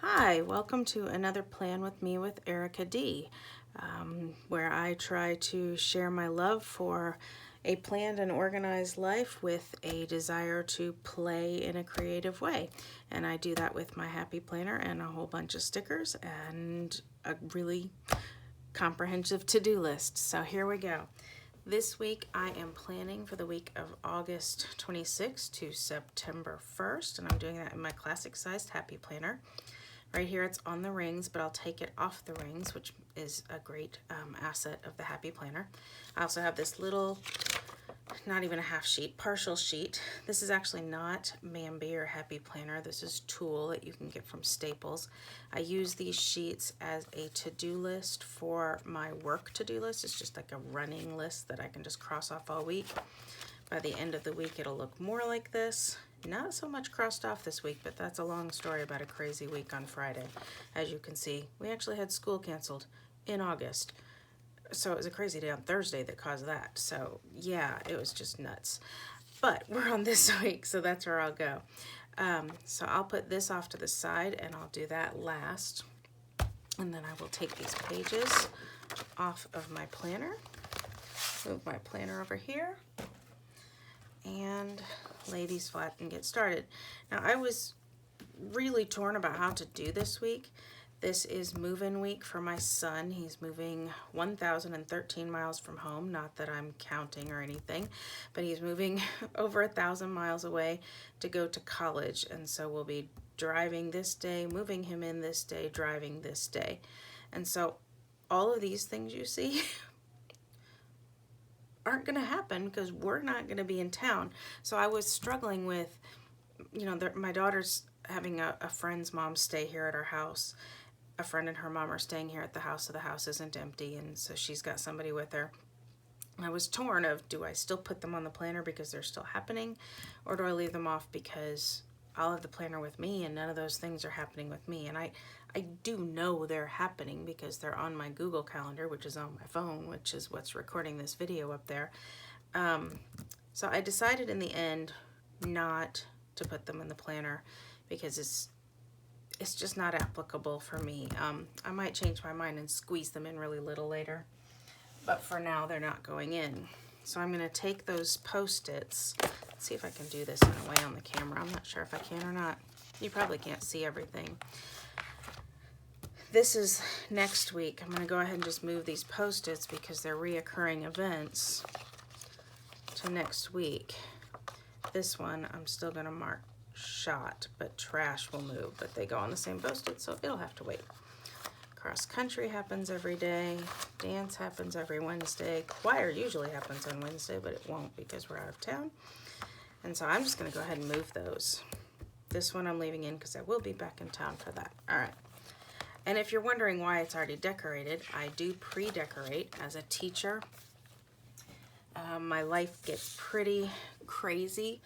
Hi, welcome to another Plan with Me with Erica D, where I try to share my love for a planned and organized life with a desire to play in a creative way. And I do that with my Happy Planner and a whole bunch of stickers and a really comprehensive to-do list. So here we go. This week I am planning for the week of August 26th to September 1st, and I'm doing that in my classic sized Happy Planner. Right here it's on the rings, but I'll take it off the rings, which is a great asset of the Happy Planner. I also have this little, not even a half sheet, partial sheet. This is actually not Bambi or Happy Planner. This is Tool that you can get from Staples. I use these sheets as a to-do list for my work to-do list. It's just like a running list that I can just cross off all week. By the end of the week, it'll look more like this. Not so much crossed off this week, but that's a long story about a crazy week on Friday. As you can see, we actually had school canceled in August. So it was a crazy day on Thursday that caused that. So yeah, it was just nuts. But we're on this week, so that's where I'll go. So I'll put this off to the side and I'll do that last. And then I will take these pages off of my planner. Move my planner over here and lay these flat and get started. Now I was really torn about how to do this week. This is move-in week for my son. He's moving 1,013 miles from home. Not that I'm counting or anything, but he's moving over 1,000 miles away to go to college. And so we'll be driving this day, moving him in this day, driving this day. And so all of these things you see aren't going to happen because we're not going to be in town. So I was struggling with, my daughter's having a friend's mom stay here at our house. A friend and her mom are staying here at the house, so the house isn't empty, and so she's got somebody with her. I was torn of, do I still put them on the planner because they're still happening, or do I leave them off because I'll have the planner with me and none of those things are happening with me? And I do know they're happening because they're on my Google Calendar, which is on my phone, which is what's recording this video up there. So I decided in the end not to put them in the planner because it's just not applicable for me. I might change my mind and squeeze them in really little later, but for now they're not going in. So I'm going to take those Post-its. Let's see if I can do this in a way on the camera. I'm not sure if I can or not. You probably can't see everything. This is next week. I'm going to go ahead and just move these Post-its because they're reoccurring events to next week. This one I'm still going to mark shot, but trash will move, but they go on the same Post-it, so it'll have to wait. Cross country happens every day. Dance happens every Wednesday. Choir usually happens on Wednesday, but it won't because we're out of town. And so I'm just going to go ahead and move those. This one I'm leaving in because I will be back in town for that. All right. And if you're wondering why it's already decorated, I do pre-decorate as a teacher. My life gets pretty crazy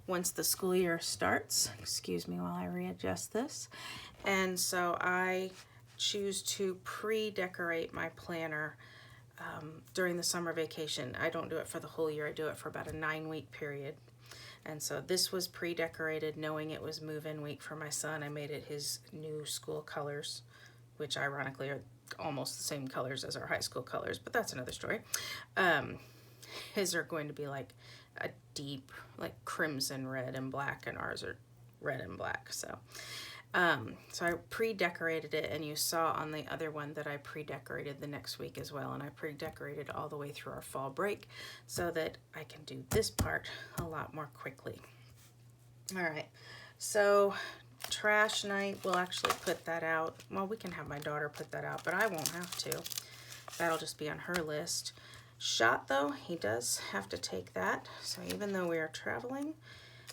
once the school year starts. Excuse me while I readjust this. And so I choose to pre-decorate my planner during the summer vacation. I don't do it for the whole year. I do it for about a 9-week period. And so this was pre-decorated knowing it was move-in week for my son. I made it his new school colors, which ironically are almost the same colors as our high school colors, but that's another story. His are going to be like a deep, like crimson red and black, and ours are red and black. So I pre-decorated it, and you saw on the other one that I pre-decorated the next week as well, and I pre-decorated all the way through our fall break so that I can do this part a lot more quickly. All right, so trash night, we'll actually put that out. Well, we can have my daughter put that out, but I won't have to. That'll just be on her list. Shot though, he does have to take that. So even though we are traveling,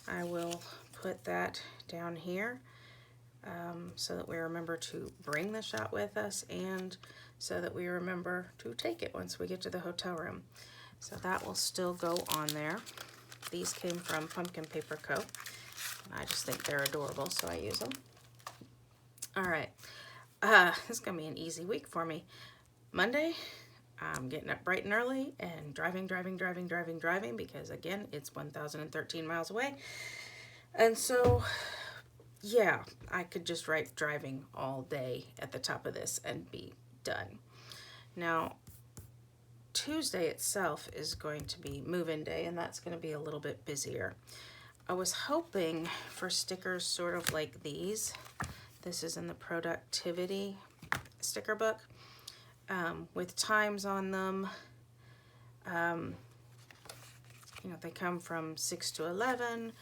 I will put that down here so that we remember to bring the shot with us and so that we remember to take it once we get to the hotel room. So that will still go on there. These came from Pumpkin Paper Co. I just think they're adorable, so I use them. All right, this is gonna be an easy week for me. Monday, I'm getting up bright and early and driving because again, it's 1,013 miles away. And so yeah, I could just write driving all day at the top of this and be done. Now, Tuesday itself is going to be move-in day, and that's going to be a little bit busier. I was hoping for stickers sort of like these. This is in the productivity sticker book with times on them. You know, they come from 6 to 11,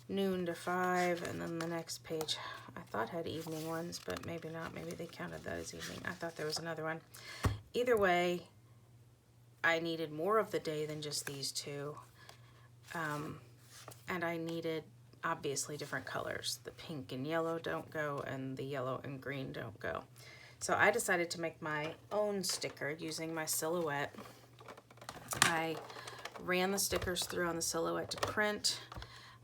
noon to 5, and then the next page I thought had evening ones, but maybe not. Maybe they counted that as evening. I thought there was another one. Either way, I needed more of the day than just these two. And I needed, obviously, different colors. The pink and yellow don't go, and the yellow and green don't go. So I decided to make my own sticker using my Silhouette. I ran the stickers through on the Silhouette to print.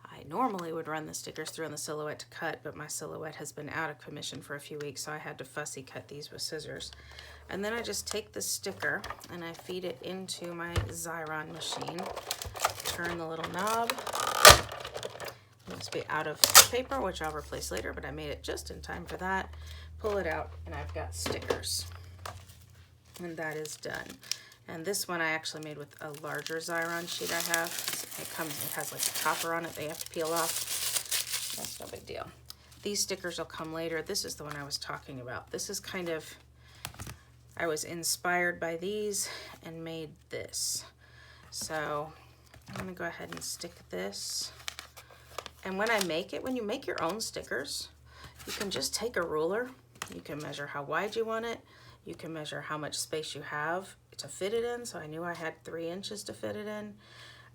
I normally would run the stickers through on the Silhouette to cut, but my Silhouette has been out of commission for a few weeks, so I had to fussy cut these with scissors. And then I just take the sticker and I feed it into my Xyron machine. Turn the little knob. It must be out of paper, which I'll replace later, but I made it just in time for that. Pull it out, and I've got stickers. And that is done. And this one I actually made with a larger Xyron sheet I have. It has like a topper on it they have to peel off. That's no big deal. These stickers will come later. This is the one I was talking about. This is kind of, I was inspired by these and made this. So I'm gonna go ahead and stick this. And when I make it, when you make your own stickers, you can just take a ruler. You can measure how wide you want it. You can measure how much space you have to fit it in. So I knew I had 3 inches to fit it in.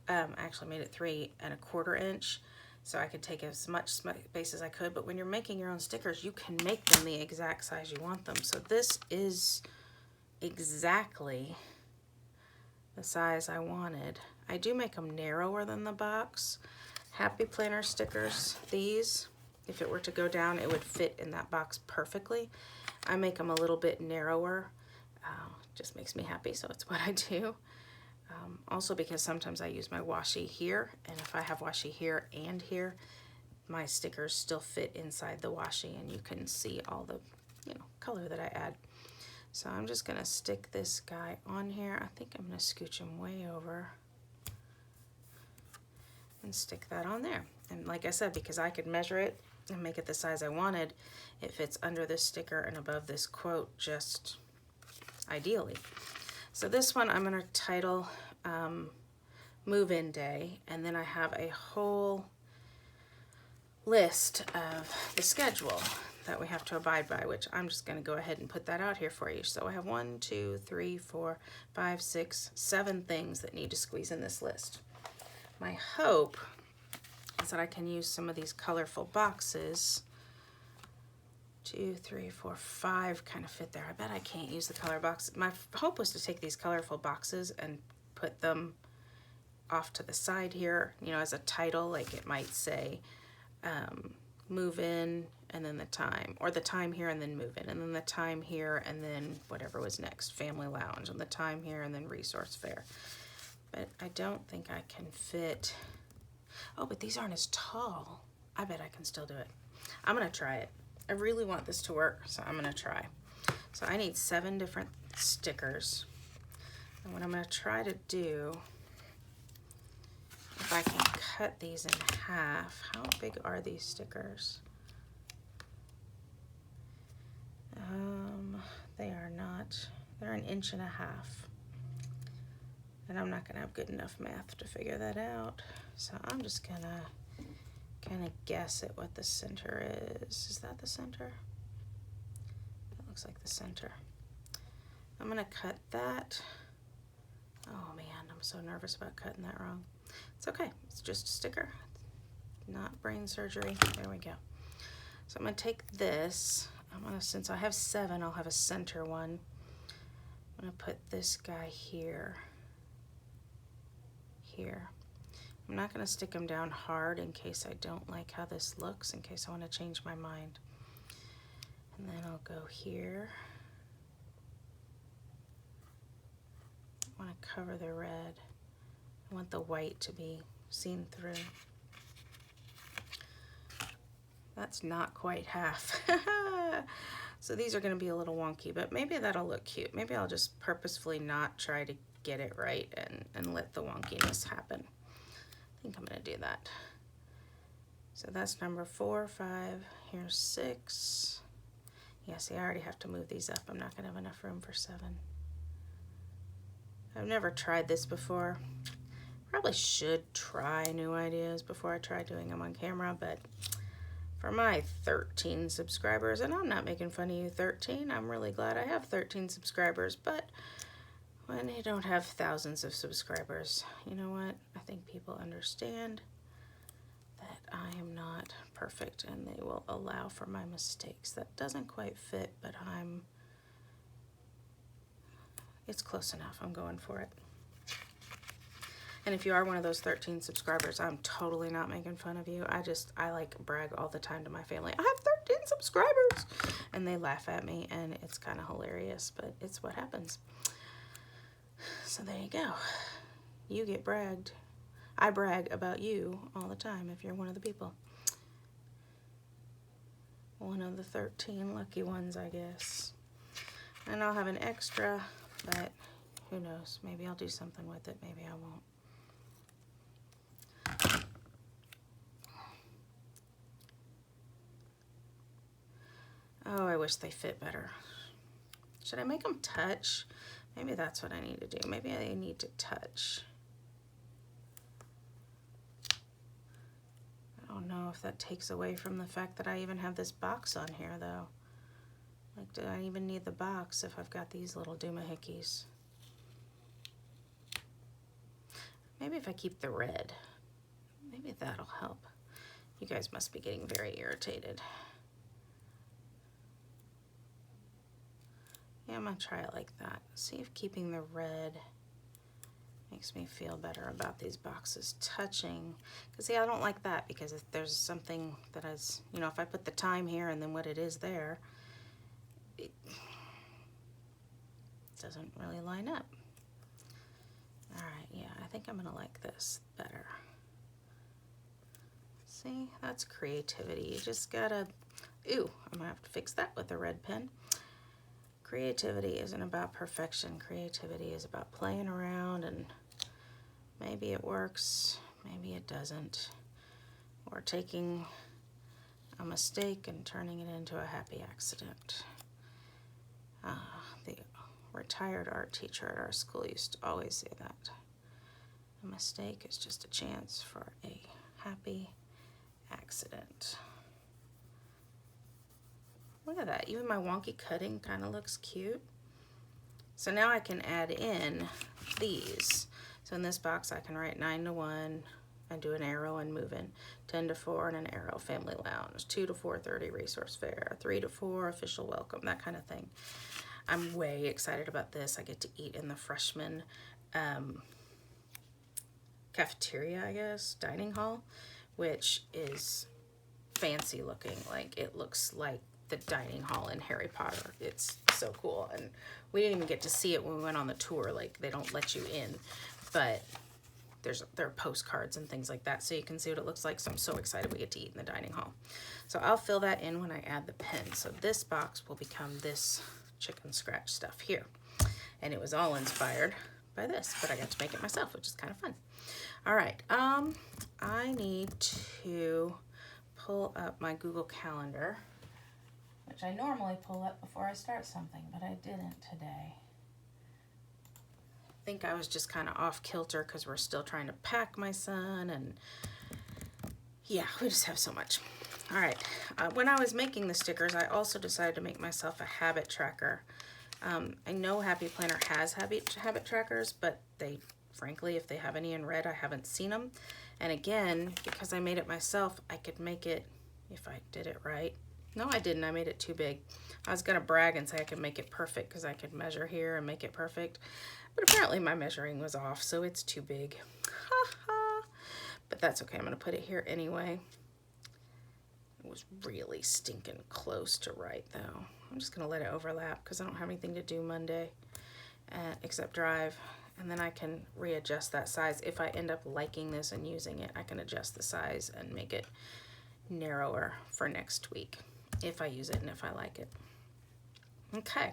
I actually made it 3 1/4 inch. So I could take as much space as I could. But when you're making your own stickers, you can make them the exact size you want them. So this is exactly the size I wanted. I do make them narrower than the box. Happy Planner stickers, these, if it were to go down, it would fit in that box perfectly. I make them a little bit narrower. Just makes me happy, so it's what I do. Also because sometimes I use my washi here, and if I have washi here and here, my stickers still fit inside the washi, and you can see all the, color that I add. So I'm just gonna stick this guy on here. I think I'm gonna scooch him way over and stick that on there. And like I said, because I could measure it and make it the size I wanted, it fits under this sticker and above this quote just ideally. So this one I'm going to title Move-In Day, and then I have a whole list of the schedule that we have to abide by, which I'm just going to go ahead and put that out here for you. So I have 1, 2, 3, 4, 5, 6, 7 things that need to squeeze in this list. My hope is that I can use some of these colorful boxes. 2, 3, 4, 5 kind of fit there. I bet I can't use the color box. My hope was to take these colorful boxes and put them off to the side here, as a title, like it might say move in and then the time, or the time here and then move in, and then the time here and then whatever was next, family lounge, and the time here and then resource fair. But I don't think I can fit. Oh, but these aren't as tall. I bet I can still do it. I'm gonna try it. I really want this to work, so I'm gonna try. So I need 7 different stickers. And what I'm gonna try to do, if I can cut these in half, how big are these stickers? They are not, they're 1.5 inches. And I'm not gonna have good enough math to figure that out. So I'm just gonna kind of guess at what the center is. Is that the center? That looks like the center. I'm gonna cut that. Oh man, I'm so nervous about cutting that wrong. It's okay, it's just a sticker, not brain surgery. There we go. So I'm gonna take this. Since I have 7, I'll have a center one. I'm gonna put this guy here. I'm not going to stick them down hard in case I don't like how this looks, in case I want to change my mind. And then I'll go here. I want to cover the red. I want the white to be seen through. That's not quite half. So these are going to be a little wonky, but maybe that'll look cute. Maybe I'll just purposefully not try to get it right and let the wonkiness happen. I think I'm going to do that. So that's number 4, 5, here's 6. Yeah, see, I already have to move these up. I'm not going to have enough room for 7. I've never tried this before. Probably should try new ideas before I try doing them on camera, but for my 13 subscribers, and I'm not making fun of you 13, I'm really glad I have 13 subscribers, but when you don't have thousands of subscribers, you know what? I think people understand that I am not perfect and they will allow for my mistakes. That doesn't quite fit, but it's close enough. I'm going for it. And if you are one of those 13 subscribers, I'm totally not making fun of you. I like brag all the time to my family. I have 13 subscribers. And they laugh at me and it's kind of hilarious, but it's what happens. So there you go. You get bragged. I brag about you all the time if you're one of the people. One of the 13 lucky ones, I guess. And I'll have an extra, but who knows? Maybe I'll do something with it. Maybe I won't. Oh, I wish they fit better. Should I make them touch? Maybe that's what I need to do. Maybe I need to touch. I don't know if that takes away from the fact that I even have this box on here, though. Like, do I even need the box if I've got these little doohickeys? Maybe if I keep the red. Maybe that'll help. You guys must be getting very irritated. Yeah, I'm gonna try it like that. See if keeping the red makes me feel better about these boxes touching. Because see, I don't like that because if there's something that is, you know, if I put the time here and then what it is there, it doesn't really line up. All right, yeah, I think I'm gonna like this better. See, that's creativity. You just gotta, ooh, I'm gonna have to fix that with a red pen. Creativity isn't about perfection. Creativity is about playing around and maybe it works, maybe it doesn't. Or taking a mistake and turning it into a happy accident. The retired art teacher at our school used to always say that. A mistake is just a chance for a happy accident. Look at that, even my wonky cutting kind of looks cute. So now I can add in these. So in this box I can write 9 to 1 and do an arrow and move in. 10 to 4 and an arrow, family lounge. 2 to 4:30 resource fair. 3 to 4 official welcome, that kind of thing. I'm way excited about this. I get to eat in the freshman cafeteria, I guess, dining hall, which is fancy looking. Like it looks like the dining hall in Harry Potter. It's so cool. And we didn't even get to see it when we went on the tour. Like they don't let you in, but there are postcards and things like that so you can see what it looks like. So I'm so excited we get to eat in the dining hall. So I'll fill that in when I add the pen. So this box will become this chicken scratch stuff here. And it was all inspired by this, but I got to make it myself, which is kind of fun. All right, I need to pull up my Google Calendar, which I normally pull up before I start something, but I didn't today. I think I was just kind of off kilter because we're still trying to pack my son, and yeah, we just have so much. All right, when I was making the stickers, I also decided to make myself a habit tracker. I know Happy Planner has habit trackers, but they, frankly, if they have any in red, I haven't seen them. And again, because I made it myself, I could make it, if I did it right. No, I didn't. I made it too big. I was going to brag and say I could make it perfect because I could measure here and make it perfect. But apparently my measuring was off, so it's too big. Ha ha. But that's okay. I'm going to put it here anyway. It was really stinking close to right, though. I'm just going to let it overlap because I don't have anything to do Monday except drive. And then I can readjust that size. If I end up liking this and using it, I can adjust the size and make it narrower for next week if I use it and if I like it. Okay,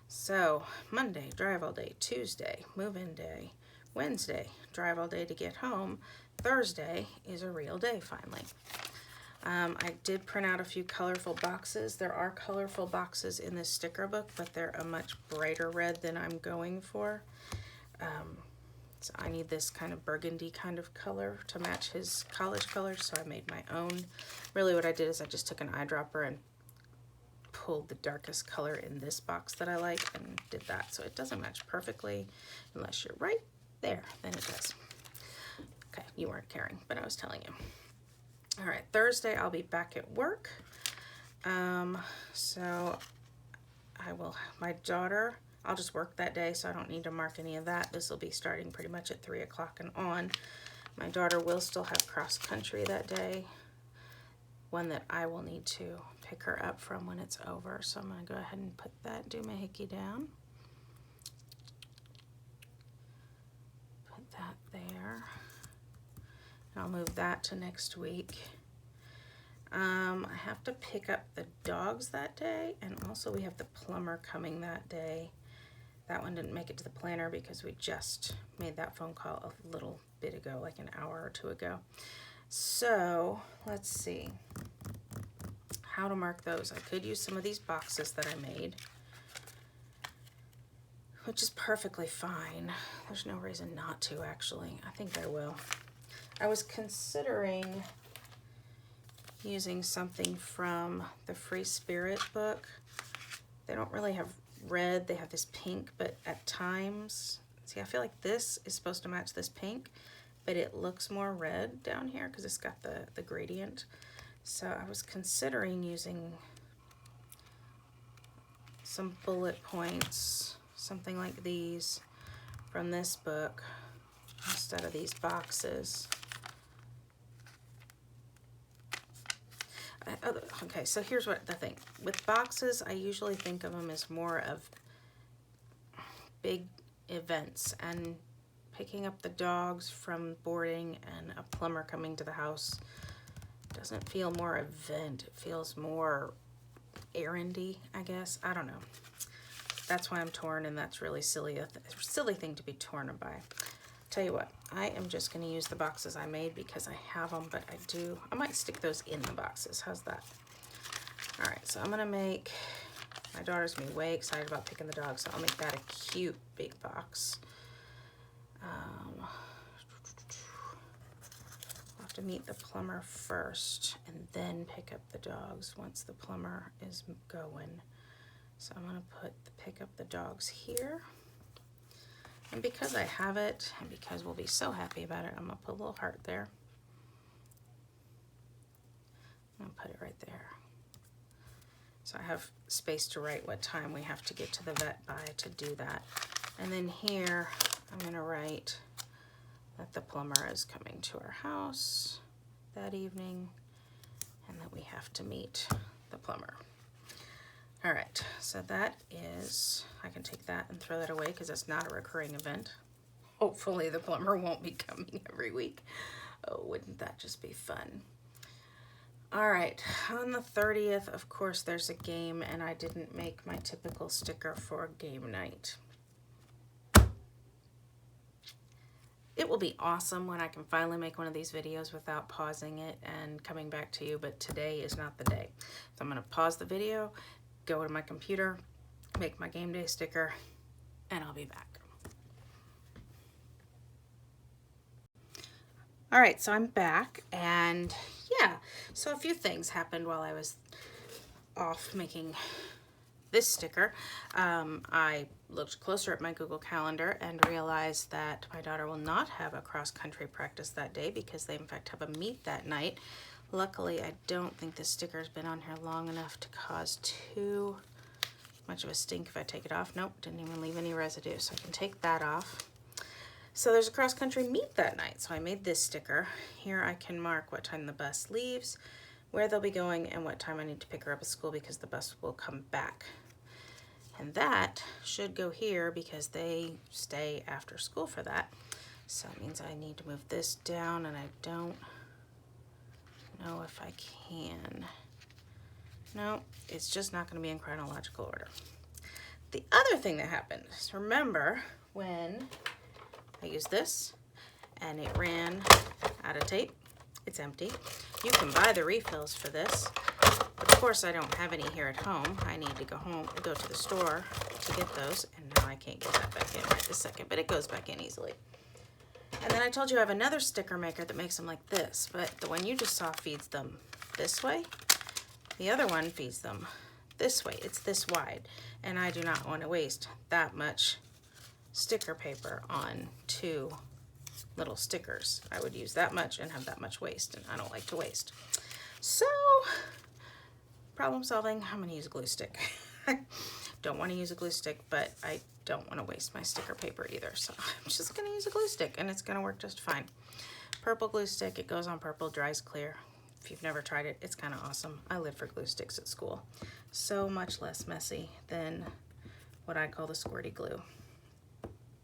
so Monday, drive all day. Tuesday, move-in day. Wednesday, drive all day to get home. Thursday is a real day finally. I did print out a few colorful boxes. There are colorful boxes in this sticker book, but they're a much brighter red than I'm going for. So I need this kind of burgundy kind of color to match his college colors, so I made my own. Really what I did is I just took an eyedropper and pulled the darkest color in this box that I like and did that. So it doesn't match perfectly unless you're right there, then it does. Okay, you weren't caring, but I was telling you. All right, Thursday I'll be back at work. So my daughter, I'll just work that day, so I don't need to mark any of that. This will be starting pretty much at 3 o'clock and on. My daughter will still have cross country that day, one that I will need to pick her up from when it's over. So I'm gonna go ahead and put that doohickey down. Put that there. And I'll move that to next week. I have to pick up the dogs that day, and also we have the plumber coming that day. That one didn't make it to the planner because we just made that phone call a little bit ago, like an hour or two ago. So let's see how to mark those. I could use some of these boxes that I made, which is perfectly fine. There's no reason not to, actually. I think I will. I was considering using something from the Free Spirit book. They don't really have red, they have this pink, but at times, see, I feel like this is supposed to match this pink, but it looks more red down here because it's got the gradient. So I was considering using some bullet points, something like these from this book instead of these boxes. Okay, so here's what the thing. With boxes, I usually think of them as more of big events, and picking up the dogs from boarding and a plumber coming to the house doesn't feel more event. It feels more errandy, I guess. I don't know. That's why I'm torn, and that's really silly, a silly thing to be torn by. Tell you what, I am just going to use the boxes I made because I have them, but I might stick those in the boxes. How's that? All right, so I'm going to make, my daughter's going to be way excited about picking the dog, so I'll make that a cute big box. I'll have to meet the plumber first and then pick up the dogs once the plumber is going. So I'm going to pick up the dogs here. And because I have it, and because we'll be so happy about it, I'm going to put a little heart there. I'm going to put it right there. So I have space to write what time we have to get to the vet by to do that. And then here, I'm going to write that the plumber is coming to our house that evening and that we have to meet the plumber. All right, so that is, I can take that and throw that away because it's not a recurring event. Hopefully the plumber won't be coming every week. Oh, wouldn't that just be fun? All right, on the 30th, of course, there's a game, and I didn't make my typical sticker for game night. It will be awesome when I can finally make one of these videos without pausing it and coming back to you, but today is not the day. So I'm gonna pause the video, go to my computer, make my game day sticker, and I'll be back. All right, so I'm back, and yeah, so a few things happened while I was off making this sticker. I looked closer at my Google Calendar and realized that my daughter will not have a cross-country practice that day because they in fact have a meet that night. Luckily, I don't think this sticker has been on here long enough to cause too much of a stink if I take it off. Nope, didn't even leave any residue, so I can take that off. So there's a cross-country meet that night, so I made this sticker. Here I can mark what time the bus leaves, where they'll be going, and what time I need to pick her up at school because the bus will come back. And that should go here because they stay after school for that. So it means I need to move this down, and I don't know if I can. No, it's just not going to be in chronological order. The other thing that happened is, remember when I used this and it ran out of tape? It's empty. You can buy the refills for this, but of course I don't have any here at home. I need to go to the store to get those, and now I can't get that back in right this second, but it goes back in easily. And then I told you I have another sticker maker that makes them like this, but the one you just saw feeds them this way. The other one feeds them this way. It's this wide, and I do not want to waste that much sticker paper on 2 little stickers. I would use that much and have that much waste, and I don't like to waste. So, problem solving, I'm going to use a glue stick. I don't want to use a glue stick, but I don't want to waste my sticker paper either, so I'm just going to use a glue stick, and it's going to work just fine. Purple glue stick, it goes on purple, dries clear. If you've never tried it, it's kind of awesome. I lived for glue sticks at school. So much less messy than what I call the squirty glue.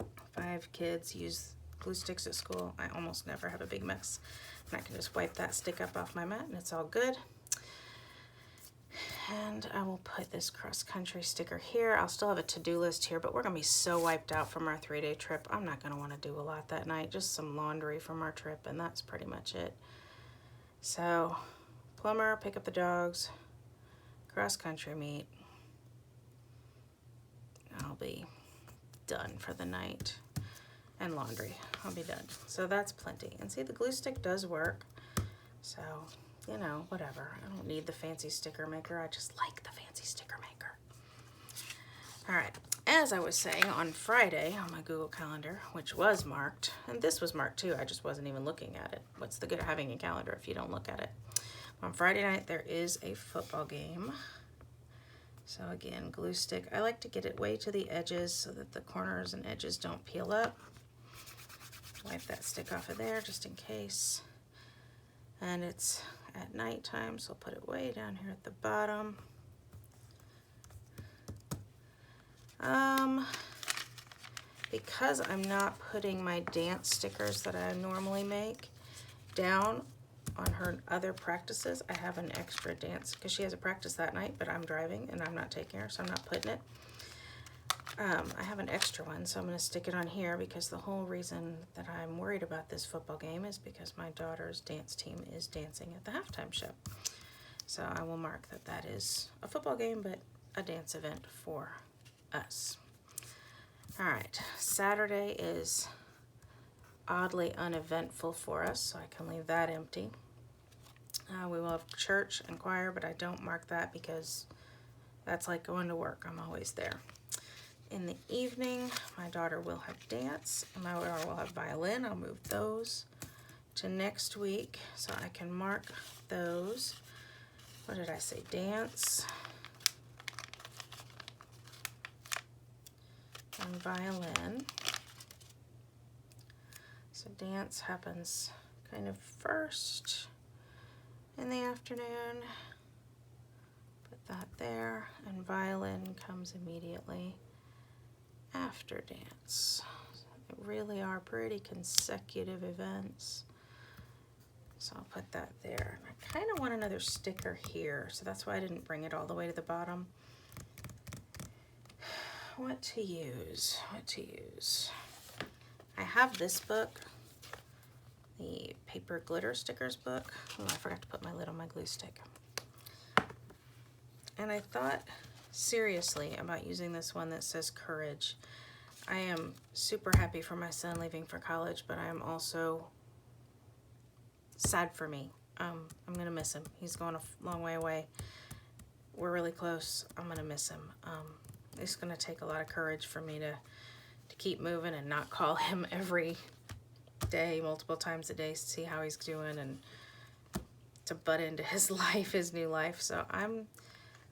If I have kids use glue sticks at school, I almost never have a big mess. And I can just wipe that stick up off my mat and it's all good. And I will put this cross-country sticker here. I'll still have a to-do list here, but we're gonna be so wiped out from our 3-day trip. I'm not gonna wanna do a lot that night, just some laundry from our trip, and that's pretty much it. So, plumber, pick up the dogs, cross-country meet. I'll be done for the night. And laundry, I'll be done. So that's plenty. And see, the glue stick does work. So, you know, whatever. I don't need the fancy sticker maker. I just like the fancy sticker maker. All right, as I was saying, on Friday on my Google Calendar, which was marked, and this was marked too, I just wasn't even looking at it. What's the good of having a calendar if you don't look at it? On Friday night, there is a football game. So again, glue stick. I like to get it way to the edges so that the corners and edges don't peel up. Wipe that stick off of there just in case. And it's at nighttime, so I'll put it way down here at the bottom. Because I'm not putting my dance stickers that I normally make down on her other practices, I have an extra dance, because she has a practice that night, but I'm driving and I'm not taking her, so I'm not putting it. I have an extra one, so I'm going to stick it on here, because the whole reason that I'm worried about this football game is because my daughter's dance team is dancing at the halftime show. So I will mark that that is a football game, but a dance event for us. All right, Saturday is oddly uneventful for us, so I can leave that empty. We will have church and choir, but I don't mark that because that's like going to work. I'm always there. In the evening, my daughter will have dance, and my daughter will have violin. I'll move those to next week, so I can mark those. What did I say? Dance and violin. So dance happens kind of first in the afternoon. Put that there, and violin comes immediately after dance. They really are pretty consecutive events. So I'll put that there. I kind of want another sticker here, so that's why I didn't bring it all the way to the bottom. What to use? What to use? I have this book, the paper glitter stickers book. Oh, I forgot to put my lid on my glue stick. And I thought seriously about using this one that says Courage. I am super happy for my son leaving for college, but I am also sad for me. I'm gonna miss him. He's going a long way away. We're really close. I'm gonna miss him. It's gonna take a lot of courage for me to keep moving and not call him every day, multiple times a day, to see how he's doing and to butt into his life, his new life. So I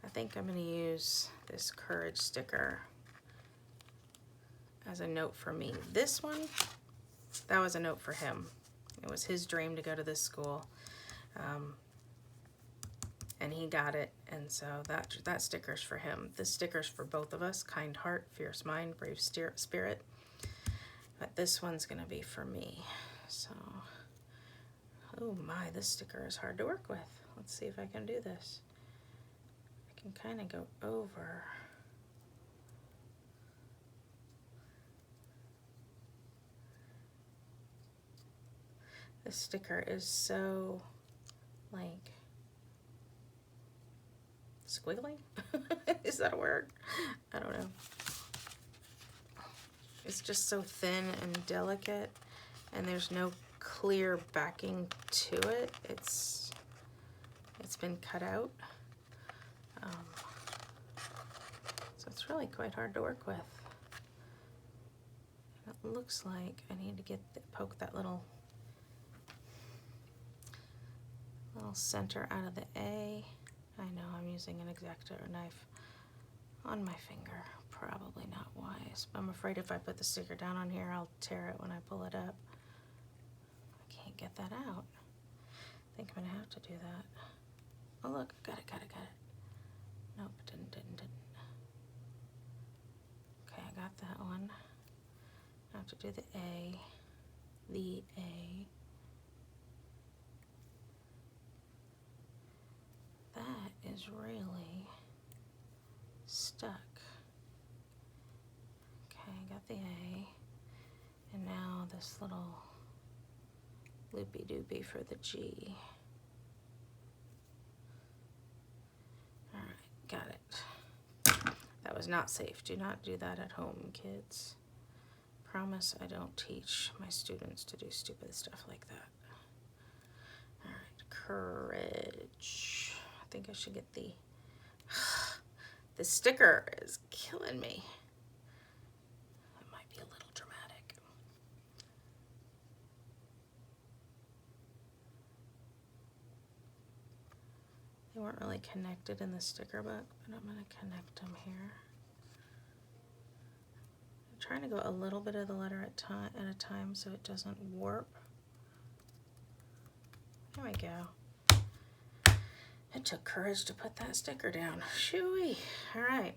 think I'm gonna use this Courage sticker as a note for me. This one, that was a note for him. It was his dream to go to this school, and he got it, and so that sticker's for him. This sticker's for both of us: kind heart, fierce mind, brave spirit. But this one's gonna be for me. So Oh my, this sticker is hard to work with. Let's see if I can do this. I can kind of go over. This sticker is so, like, squiggly? Is that a word? I don't know. It's just so thin and delicate, and there's no clear backing to it. It's been cut out. So it's really quite hard to work with. It looks like I need to poke that little center out of the A. I know I'm using an X-Acto knife on my finger. Probably not wise. But I'm afraid if I put the sticker down on here, I'll tear it when I pull it up. I can't get that out. I think I'm gonna have to do that. Oh look, got it. Nope, didn't. Okay, I got that one. I have to do the A. That is really stuck. Okay, I got the A. And now this little loopy-doopy for the G. All right, got it. That was not safe. Do not do that at home, kids. Promise I don't teach my students to do stupid stuff like that. All right, courage. I think I should get the... The sticker is killing me. It might be a little dramatic. They weren't really connected in the sticker book, but I'm going to connect them here. I'm trying to go a little bit of the letter at a time so it doesn't warp. There we go. It took courage to put that sticker down. Shooey. All right.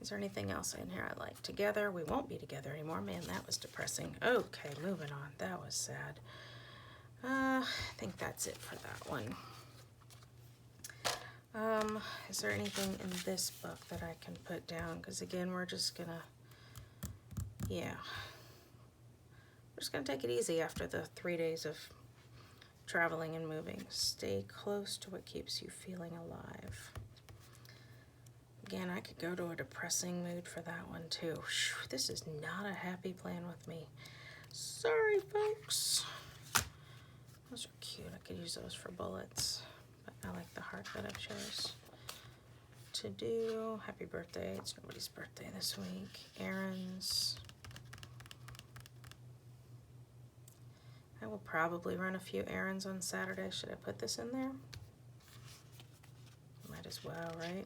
Is there anything else in here I like? Together. We won't be together anymore. Man, that was depressing. Okay, moving on. That was sad. I think that's it for that one. Is there anything in this book that I can put down? Because again, we're just gonna, we're just gonna take it easy after the 3 days of traveling and moving. Stay close to what keeps you feeling alive. Again, I could go to a depressing mood for that one too. Whew, this is not a happy plan with me. Sorry, folks. Those are cute. I could use those for bullets. But I like the heart that I've chose to do. Happy birthday. It's nobody's birthday this week. Aaron's. I will probably run a few errands on Saturday. Should I put this in there? Might as well, right?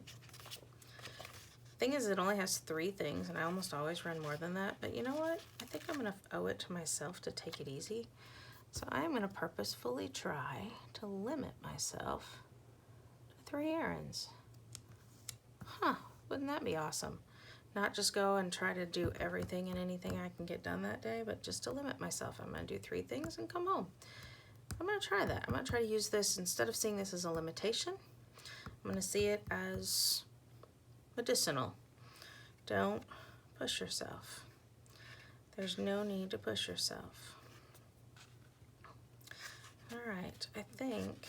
Thing is, it only has 3 things, and I almost always run more than that. But you know what? I think I'm going to owe it to myself to take it easy. So I'm going to purposefully try to limit myself to 3 errands. Huh, wouldn't that be awesome? Not just go and try to do everything and anything I can get done that day, but just to limit myself. I'm going to do 3 things and come home. I'm going to try that. I'm going to try to use this, instead of seeing this as a limitation, I'm going to see it as medicinal. Don't push yourself. There's no need to push yourself. All right, I think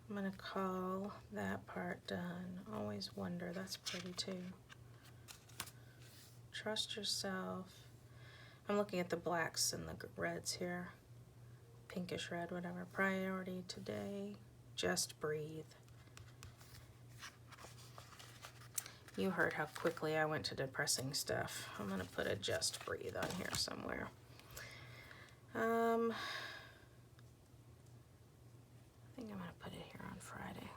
I'm going to call that part done. Always wonder, that's pretty too. Trust yourself. I'm looking at the blacks and the reds here. Pinkish red, whatever. Priority today. Just breathe. You heard how quickly I went to depressing stuff. I'm going to put a just breathe on here somewhere. I think I'm going to put it here on Friday.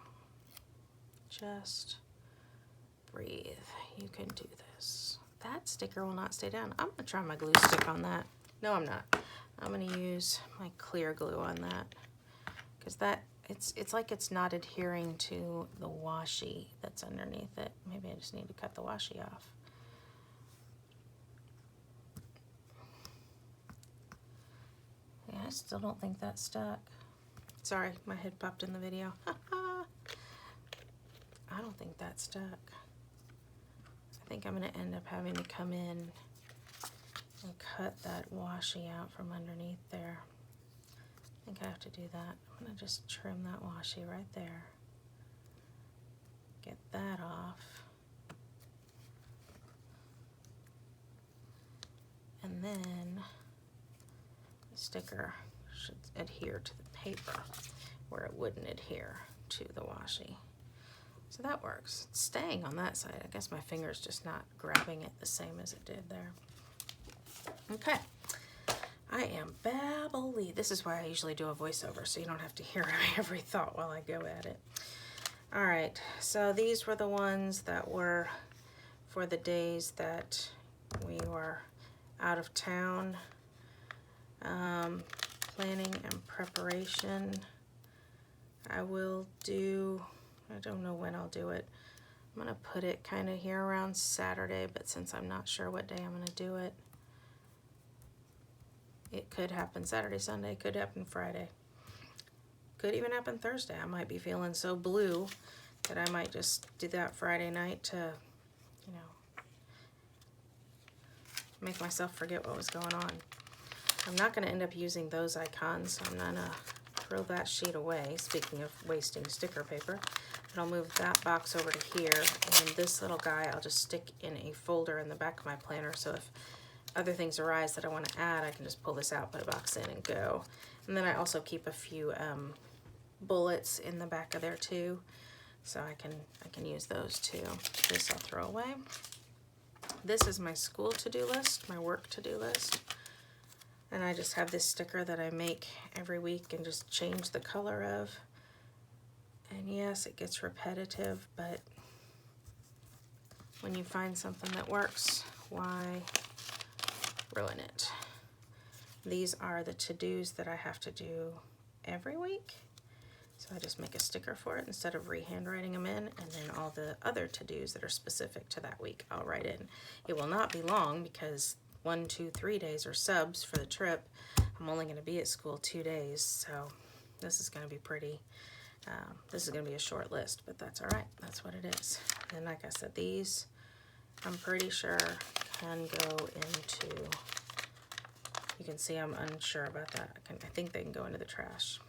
Just breathe. You can do this. That sticker will not stay down. I'm going to try my glue stick on that. No, I'm not. I'm going to use my clear glue on that, because that it's like it's not adhering to the washi that's underneath it. Maybe I just need to cut the washi off. Yeah, I still don't think that stuck. Sorry, my head popped in the video. I don't think that stuck. I think I'm going to end up having to come in and cut that washi out from underneath there. I think I have to do that. I'm going to just trim that washi right there. Get that off. And then the sticker should adhere to the paper where it wouldn't adhere to the washi. So that works. It's staying on that side. I guess my finger's just not grabbing it the same as it did there. Okay. I am babbly. This is why I usually do a voiceover, so you don't have to hear every thought while I go at it. All right, so these were the ones that were for the days that we were out of town. Planning and preparation. I will do, I don't know when I'll do it. I'm gonna put it kind of here around Saturday, but since I'm not sure what day I'm gonna do it, it could happen Saturday, Sunday, could happen Friday. Could even happen Thursday. I might be feeling so blue that I might just do that Friday night to, you know, make myself forget what was going on. I'm not going to end up using those icons, so I'm going to throw that sheet away, speaking of wasting sticker paper. And I'll move that box over to here, and this little guy I'll just stick in a folder in the back of my planner, so if other things arise that I want to add, I can just pull this out, put a box in, and go. And then I also keep a few bullets in the back of there too, so I can use those too. This I'll throw away. This is my school to-do list, my work to-do list. And I just have this sticker that I make every week and just change the color of. And yes, it gets repetitive, but when you find something that works, why ruin it? These are the to-dos that I have to do every week. So I just make a sticker for it instead of re-handwriting them in, and then all the other to-dos that are specific to that week I'll write in. It will not be long because 1, 2, 3 days are subs for the trip. I'm only going to be at school 2 days, so this is going to be pretty, this is going to be a short list, but that's all right. That's what it is. And like I said, these I'm pretty sure can go into, you can see I'm unsure about that. I think they can go into the trash.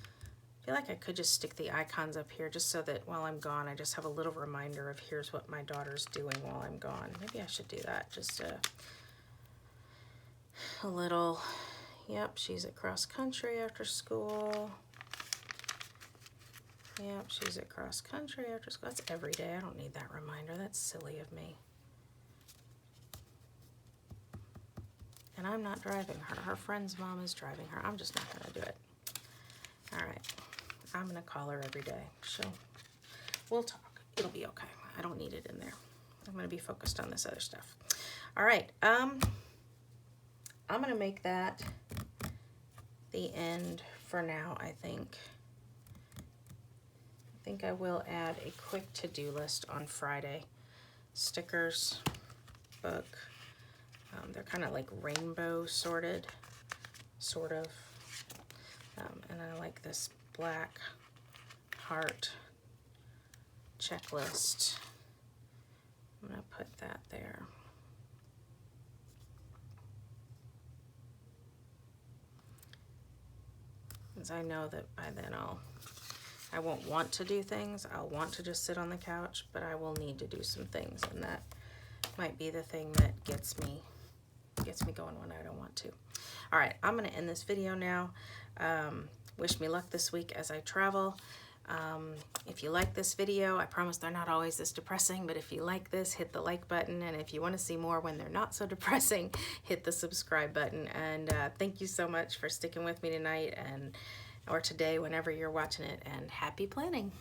I feel like I could just stick the icons up here just so that while I'm gone, I just have a little reminder of here's what my daughter's doing while I'm gone. Maybe I should do that. Just a little, yep, she's at cross country after school. Yep, she's at cross country after school. That's every day. I don't need that reminder. That's silly of me. And I'm not driving her. Her friend's mom is driving her. I'm just not going to do it. All right. I'm going to call her every day. We'll talk. It'll be okay. I don't need it in there. I'm going to be focused on this other stuff. All right. I'm going to make that the end for now, I think. I think I will add a quick to-do list on Friday. Stickers, book. They're kind of like rainbow sorted, sort of. And I like this black heart checklist. I'm going to put that there. Because I know that by then I won't want to do things. I'll want to just sit on the couch, but I will need to do some things, and that might be the thing that gets me going when I don't want to. All right, I'm going to end this video now. Wish me luck this week as I travel. If you like this video, I promise they're not always this depressing, but if you like this, hit the like button, and if you want to see more when they're not so depressing, hit the subscribe button. And thank you so much for sticking with me tonight or today, whenever you're watching it, and happy planning.